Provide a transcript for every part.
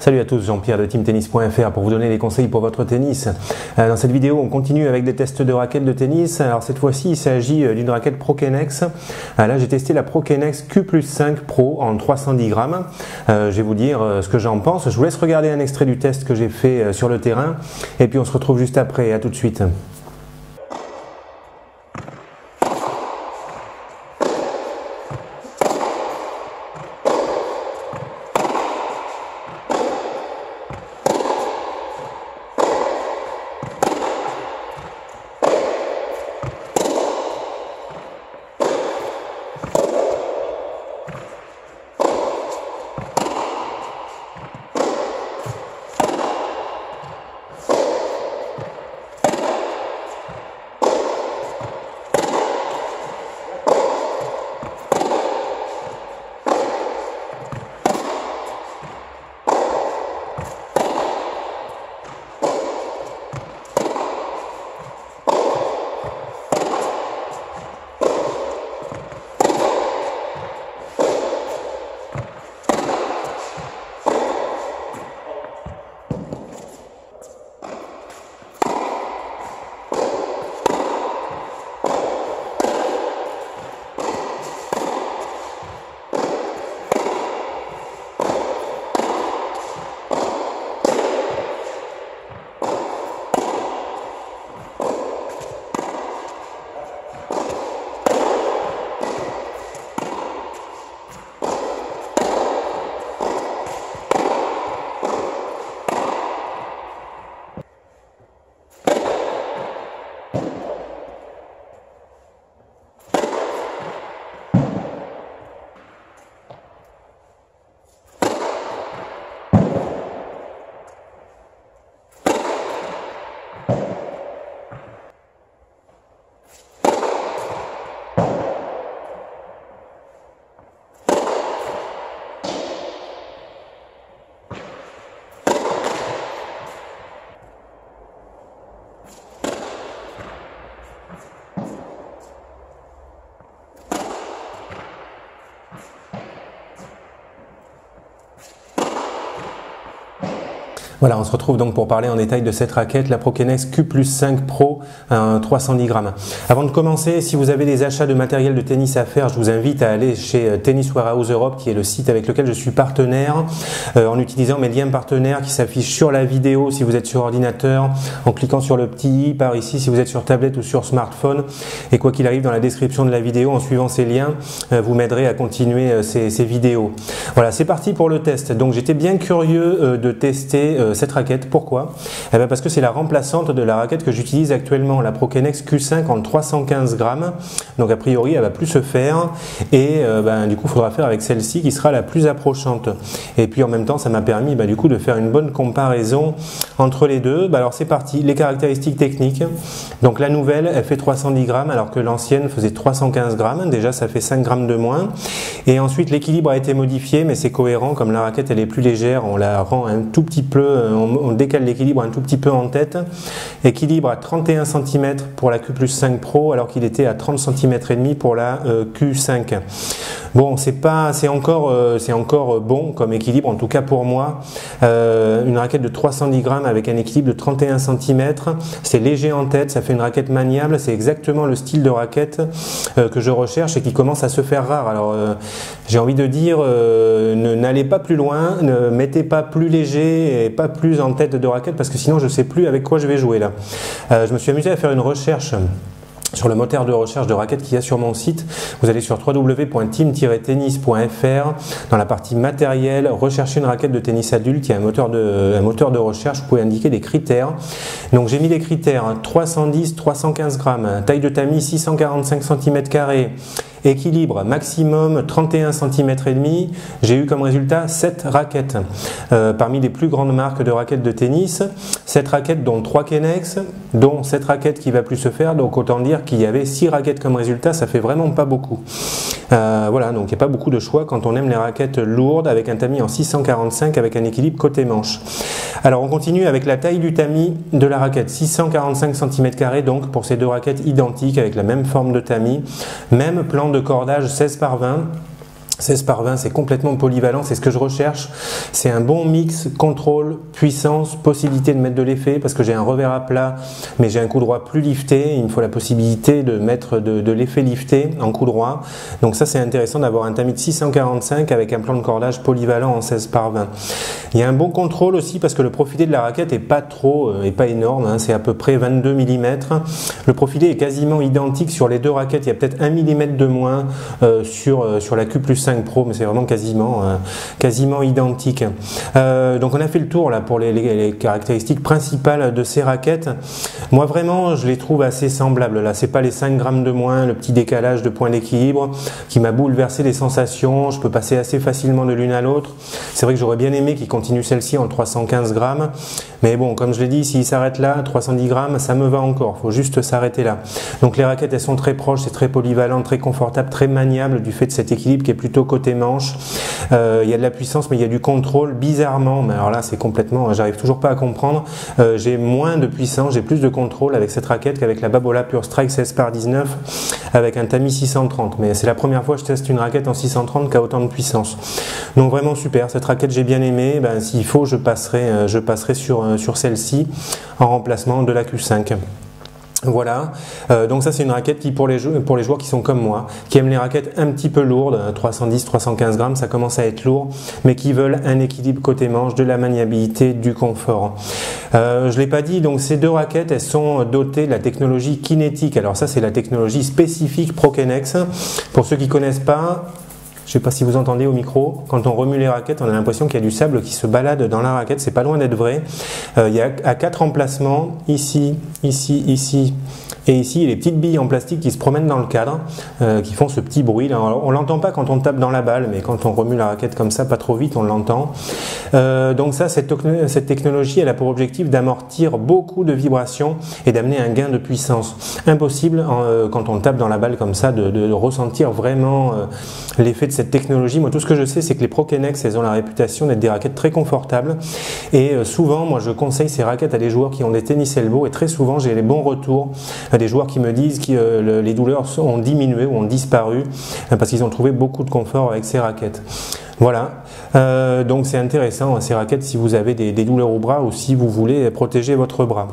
Salut à tous, Jean-Pierre de teamtennis.fr pour vous donner des conseils pour votre tennis. Dans cette vidéo, on continue avec des tests de raquettes de tennis. Alors cette fois-ci, il s'agit d'une raquette Prokenex. Là, j'ai testé la Prokenex Q+5 Pro en 310 grammes. Je vais vous dire ce que j'en pense. Je vous laisse regarder un extrait du test que j'ai fait sur le terrain. Et puis on se retrouve juste après. À tout de suite. Voilà, on se retrouve donc pour parler en détail de cette raquette, la Prokenex Q+5 Pro 310 grammes. Avant de commencer, si vous avez des achats de matériel de tennis à faire, je vous invite à aller chez Tennis Warehouse Europe, qui est le site avec lequel je suis partenaire, en utilisant mes liens partenaires qui s'affichent sur la vidéo si vous êtes sur ordinateur, en cliquant sur le petit i par ici si vous êtes sur tablette ou sur smartphone. Et quoi qu'il arrive, dans la description de la vidéo, en suivant ces liens, vous m'aiderez à continuer ces vidéos. Voilà, c'est parti pour le test. Donc j'étais bien curieux de tester cette raquette. Pourquoi? Eh bien parce que c'est la remplaçante de la raquette que j'utilise actuellement, la Prokenex Q5 en 315 grammes. Donc a priori, elle va plus se faire et du coup, il faudra faire avec celle-ci qui sera la plus approchante. Et puis en même temps, ça m'a permis du coup de faire une bonne comparaison entre les deux. Alors c'est parti, les caractéristiques techniques. Donc la nouvelle, elle fait 310 grammes alors que l'ancienne faisait 315 grammes. Déjà, ça fait 5 grammes de moins. Et ensuite, l'équilibre a été modifié, mais c'est cohérent. Comme la raquette, elle est plus légère, on la rend un tout petit peu, on décale l'équilibre un tout petit peu en tête. Équilibre à 31 cm pour la Q+5 Pro alors qu'il était à 30 cm et demi pour la Q5. Bon, c'est encore bon comme équilibre, en tout cas pour moi. Une raquette de 310 grammes avec un équilibre de 31 cm, c'est léger en tête, ça fait une raquette maniable, c'est exactement le style de raquette que je recherche et qui commence à se faire rare. Alors j'ai envie de dire, n'allez pas plus loin, ne mettez pas plus léger et pas plus en tête de raquette parce que sinon je ne sais plus avec quoi je vais jouer là. Je me suis amusé à faire une recherche sur le moteur de recherche de raquettes qu'il y a sur mon site. Vous allez sur www.team-tennis.fr, dans la partie matériel, recherchez une raquette de tennis adulte, il y a un moteur de recherche, vous pouvez indiquer des critères. Donc j'ai mis les critères 310-315 grammes, taille de tamis 645 cm², équilibre maximum 31 cm et demi. J'ai eu comme résultat 7 raquettes parmi les plus grandes marques de raquettes de tennis. 7 raquettes dont 3 Kenex, dont 7 raquettes qui va plus se faire. Donc autant dire qu'il y avait 6 raquettes comme résultat, ça fait vraiment pas beaucoup. Voilà, donc il n'y a pas beaucoup de choix quand on aime les raquettes lourdes avec un tamis en 645 avec un équilibre côté manche. Alors on continue avec la taille du tamis de la raquette, 645 cm² donc pour ces deux raquettes identiques avec la même forme de tamis, même plan de cordage 16 par 20. 16 par 20, c'est complètement polyvalent, c'est ce que je recherche. C'est un bon mix, contrôle, puissance, possibilité de mettre de l'effet parce que j'ai un revers à plat, mais j'ai un coup droit plus lifté. Il me faut la possibilité de mettre de l'effet lifté en coup droit. Donc ça, c'est intéressant d'avoir un tamis de 645 avec un plan de cordage polyvalent en 16 par 20. Il y a un bon contrôle aussi parce que le profilé de la raquette est pas énorme, hein, c'est à peu près 22 mm. Le profilé est quasiment identique sur les deux raquettes. Il y a peut-être 1 mm de moins sur la Q+5 Pro, mais c'est vraiment quasiment identique. Donc on a fait le tour là pour les caractéristiques principales de ces raquettes. Moi vraiment je les trouve assez semblables. Là c'est pas les 5 grammes de moins, le petit décalage de point d'équilibre qui m'a bouleversé les sensations. Je peux passer assez facilement de l'une à l'autre. C'est vrai que j'aurais bien aimé qu'ils continuent celle-ci en 315 grammes, mais bon, comme je l'ai dit, s'il s'arrête là, 310 grammes, ça me va encore. Faut juste s'arrêter là. Donc les raquettes, elles sont très proches, c'est très polyvalent, très confortable, très maniable du fait de cet équilibre qui est plutôt côté manche. Il y a de la puissance, mais il y a du contrôle. Bizarrement, mais alors là, c'est complètement, j'arrive toujours pas à comprendre. J'ai moins de puissance, j'ai plus de contrôle avec cette raquette qu'avec la Babolat Pure Strike 16 par 19 avec un tamis 630. Mais c'est la première fois que je teste une raquette en 630 qui a autant de puissance. Donc vraiment super. Cette raquette, j'ai bien aimé. Ben, s'il faut, je passerai sur celle-ci en remplacement de la Q5. Voilà, donc ça c'est une raquette qui pour les joueurs qui sont comme moi, qui aiment les raquettes un petit peu lourdes, 310-315 grammes, ça commence à être lourd, mais qui veulent un équilibre côté manche, de la maniabilité, du confort. Je l'ai pas dit, donc ces deux raquettes, elles sont dotées de la technologie kinétique. Alors ça c'est la technologie spécifique Prokenex. Pour ceux qui connaissent pas, je ne sais pas si vous entendez au micro, quand on remue les raquettes, on a l'impression qu'il y a du sable qui se balade dans la raquette, c'est pas loin d'être vrai. Il y a à 4 emplacements, ici, ici, ici et ici, les petites billes en plastique qui se promènent dans le cadre, qui font ce petit bruit. Là, on l'entend pas quand on tape dans la balle, mais quand on remue la raquette comme ça, pas trop vite, on l'entend. Donc ça, cette technologie, elle a pour objectif d'amortir beaucoup de vibrations et d'amener un gain de puissance. Impossible, quand on tape dans la balle comme ça, de ressentir vraiment l'effet de cette technologie. Moi, tout ce que je sais, c'est que les Prokenex, elles ont la réputation d'être des raquettes très confortables. Et souvent, moi, je conseille ces raquettes à des joueurs qui ont des tennis elbow. Et très souvent, j'ai les bons retours des joueurs qui me disent que les douleurs ont diminué ou ont disparu parce qu'ils ont trouvé beaucoup de confort avec ces raquettes. Voilà, donc c'est intéressant ces raquettes si vous avez des douleurs au bras ou si vous voulez protéger votre bras.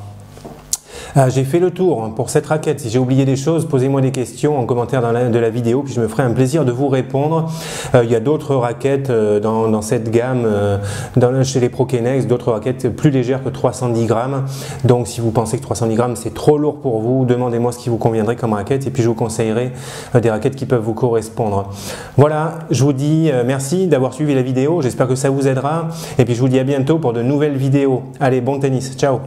J'ai fait le tour pour cette raquette. Si j'ai oublié des choses, posez-moi des questions en commentaire de la vidéo, puis je me ferai un plaisir de vous répondre. Il y a d'autres raquettes dans cette gamme chez les Prokenex, d'autres raquettes plus légères que 310 grammes. Donc si vous pensez que 310 grammes c'est trop lourd pour vous, demandez-moi ce qui vous conviendrait comme raquette et puis je vous conseillerai des raquettes qui peuvent vous correspondre. Voilà, je vous dis merci d'avoir suivi la vidéo, j'espère que ça vous aidera et puis je vous dis à bientôt pour de nouvelles vidéos. Allez, bon tennis, ciao!